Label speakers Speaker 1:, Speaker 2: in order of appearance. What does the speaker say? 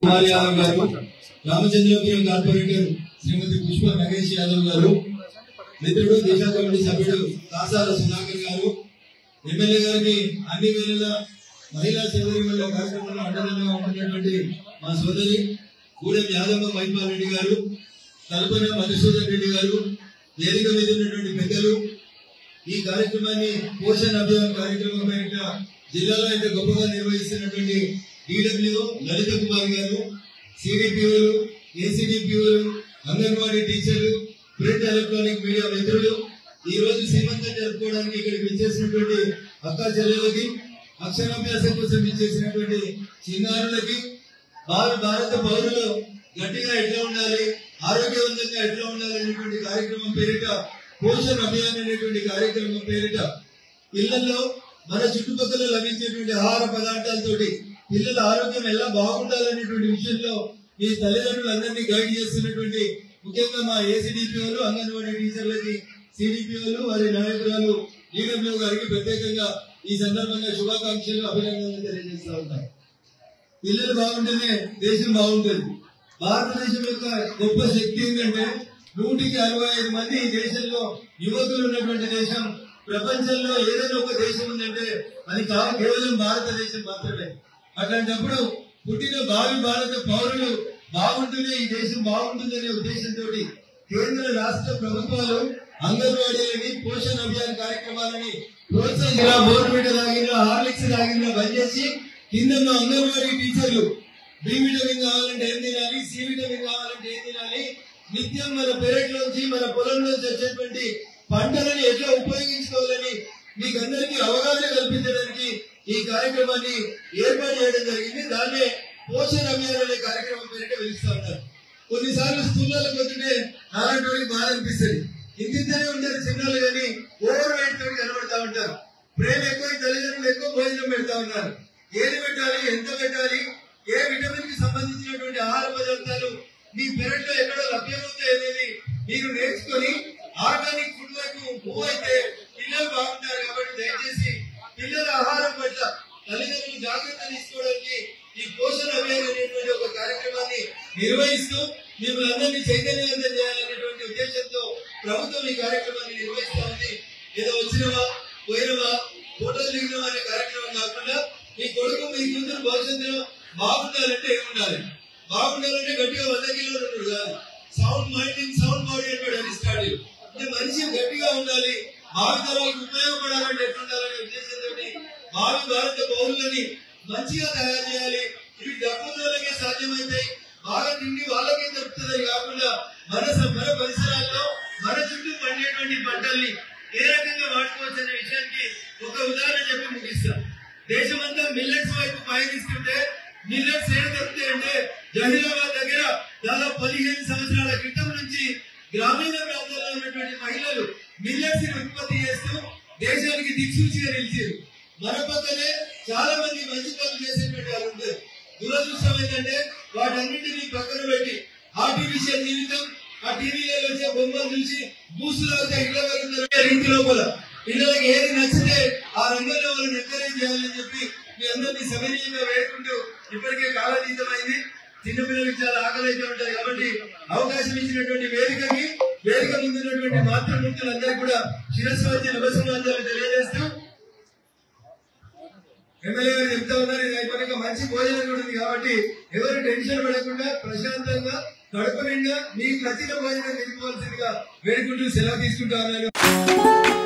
Speaker 1: कुमार यादव गारू Ramachandrapuram corporator Shrimati Pushpa Nagesh Yadav गारू मित्रुడు దిశా committee సభ్యుడు కాసాల సుధాకర్ గారు MLA గారికి అన్ని వేళల మహిళా సోదరిమణుల కార్యక్రమంలో అండదండగా ఉంటున్నటువంటి మా సోదరి గూడెం యాదమ్మ మైపాల్ రెడ్డి గారు కల్పన మధుసూదన్ రెడ్డి గారు వేదిక మీద ఉన్నటువంటి పెద్దలు ఈ కార్యక్రమాన్ని పోషణ అభియాన్ కార్యక్రమం పేరిట జిల్లాలో అయితే గొప్పగా నిర్వహిస్తున్నటువంటి DWO లలిత కుమార్ గారు CDPOలు ACDPOలు అంగన్వాడీ టీచర్లు ప్రింట్ ఎలక్ట్రానిక్ మీడియా మిత్రులు ఈ రోజు సీమంతం జరుపుకోవడానికి ఇక్కడికి విచ్చేసినటువంటి అక్కా చెల్లెలకి అక్షరాభ్యాసం కోసం విచ్చేసినటువంటి చిన్నారులకి భారత పౌరులు గట్టిగా ఎట్లా ఉండాలి ఆరోగ్యవంతంగా ఎట్లా ఉండాలి అనేటువంటి కార్యక్రమం పేరిట పోషణ అభియాన్ అనేటువంటి కార్యక్రమం పేరిట పిల్లల్లో మన చుట్టుపక్కల లభించేటువంటి ఆహార పదార్థాలతోటి పిల్లల ఆరోగ్యం ఎలా బాగుండాలనేటువంటి విషయంలో ఈ తల్లిదండ్రులందరినీ గైడ్ చేస్తున్నటువంటి ముఖ్యంగా మా ACDPOలు అంగన్వాడీ టీచర్లకి CDPOలు వారి నాయకురాలు DWO గారికి ప్రత్యేకంగా ఈ సందర్భంగా శుభాకాంక్షలు అభినందనలు తెలియజేస్తా ఉంటారు. పిల్లలు బాగుంటేనే దేశం బాగుంటుంది. భారతదేశం యొక్క గొప్ప శక్తి ఏంటంటే 165 మంది ఈ దేశంలో యువకులు ఉన్నటువంటి దేశం. ప్రపంచంలో ఏదైనా ఒక దేశం ఉందంటే అది కేవలం భారతదేశం మాత్రమే. అట్లాంటప్పుడు పుట్టిన భావి భారత పౌరులు బాగుంటూనే ఈ దేశం బాగుంటుందనే ఉద్దేశంతో కేంద్ర రాష్ట్ర ప్రభుత్వాలు అంగన్వాడీలని పోషణ అభియాన్ కార్యక్రమాలని ప్రోత్సహించిన బోర్నవిటా తాగిన హార్లిక్స్ తాగిన బంద్ చేసి కింద అంగన్వాడీ టీచర్లు B విటమిన్ కావాలంటే ఏం తినాలి, C విటమిన్ కావాలంటే ఏం తినాలి, నిత్యం మన పెరట్లోంచి మన పొలంలోంచి వచ్చేటువంటి పంటలను ఎట్లా ఉపయోగించుకోవాలని మీకు అందరికీ అవగాహన కల్పించడానికి ఈ కార్యక్రమాన్ని ఏర్పాటు చేయడం జరిగింది. దాన్నే పోషణ అభియాన్ అనే కార్యక్రమం పేరిట పిలుస్తా ఉంటారు. కొన్నిసార్లు స్కూళ్ళకు పోతుంటే అలాంటి బాధ అనిపిస్తుంది. ఇంటితోనే ఉంటారు చిన్నలు కానీ ఓవర్ వెయిట్ తోటి కనబడతా ఉంటారు. ప్రేమ ఎక్కువ, తల్లిదండ్రులు ఎక్కువ భోజనం పెడతా ఉన్నారు. ఏది పెట్టాలి, ఎంత పెట్టాలి, ఏ విటమిన్ కి సంబంధించినటువంటి ఆహార పదార్థాలు మీ పెరట్లో ఎక్కడో లభ్యమవుతాయి అనేది మీరు నేర్చుకొని ఆర్గానిక్ ఫుడ్ వైపు మూవ్ అయితే పిల్లలు బాగుంటారు. కాబట్టి దయచేసి పిల్లల ఆహారం పట్ల తల్లిదండ్రులు జాగ్రత్త తీసుకోవడానికి ఈ పోషణ అభియాన్ అనేటువంటి ఒక కార్యక్రమాన్ని నిర్వహిస్తూ మిమ్మల్ని అందరినీ చైతన్యవంతం చేయాలనేటువంటి ఉద్దేశంతో ప్రభుత్వం ఈ కార్యక్రమాన్ని నిర్వహిస్తా ఉంది. ఏదో వచ్చినవా పోయినవా ఫోటోలు దిగినవా అనే కార్యక్రమం కాకుండా మీ కొడుకు మీ కూతురు భవిష్యత్తులో బాగుండాలంటే ఏముండాలి, బాగుండాలంటే గట్టిగా 100 కిలోలు ఉంటాడు కాదు, sound mind in sound body అంటాడు అరిస్టాటిల్. అంటే మనిషి గట్టిగా ఉండాలి, భావితరాలకు ఉపయోగపడాలంటే ఎట్లుండాలనే ఉద్దేశంతో భావి భారత పౌరులని మంచిగా తయారు చేయాలి. ఇవి డబ్బులకే సాధ్యమవుతాయి, బాగా తిండి వాళ్ళకే దొరుకుతుంది కాకుండా మన పరిసరాల్లో మన చుట్టూ పండేటువంటి పంటల్ని ఏ రకంగా వాడుకోవచ్చు అనే విషయానికి ఒక ఉదాహరణ చెప్పి ముగిస్తాం. దేశమంతా మిల్లెట్స్ వైపు పయనిస్తుంటే మిల్లెట్స్ ఏం దొరుకుతాయంటే జహీరాబాద్ దగ్గర దాదాపు 15 సంవత్సరాల క్రితం నుంచి గ్రామీణ ప్రాంతాల్లో ఉన్నటువంటి మహిళలు మిల్లెట్స్ ఉత్పత్తి చేస్తూ దేశానికి దిక్సూచిగా నిలిచారు. మన పక్కనే చాలా మంది మంచి పనులు చేసేటువంటి వాళ్ళు ఉంటారు. దురదృష్టం ఏంటంటే వాటన్నింటినీ పక్కన పెట్టి ఆర్టిఫిషియల్ జీవితం, ఆ టీవీలో వచ్చే బొమ్మలు చూసి బూసులు అవుతాయి ఇళ్ళ వరకు ఇంటి లోపల పిల్లలకి ఏది నచ్చితే ఆ రంగంలో వాళ్ళని ఎంకరేజ్ చేయాలని చెప్పి మీ అందరినీ సవినీయంగా వేడుకుంటూ ఇప్పటికే కాలాతీతమైంది. చిన్నపిల్లలకి చాలా ఆకలి అయితే ఉంటాయి కాబట్టి అవకాశం ఇచ్చినటువంటి వేదిక ముందున్నటువంటి మాతృమూర్తులందరికీ కూడా శిరస్సు వచ్చి నమస్కారాలు తెలియజేస్తూ ఎమ్మెల్యే గారు చెప్తా ఉన్నారు. ఇది అయిపోయినాక మంచి భోజనం కూడా ఉంది కాబట్టి ఎవరు టెన్షన్ పడకుండా ప్రశాంతంగా కడుపు నిండా మీకు నచ్చిన భోజనం తినిపోవాల్సిందిగా వేడుకుంటూ సెలవు తీసుకుంటా ఉన్నారు.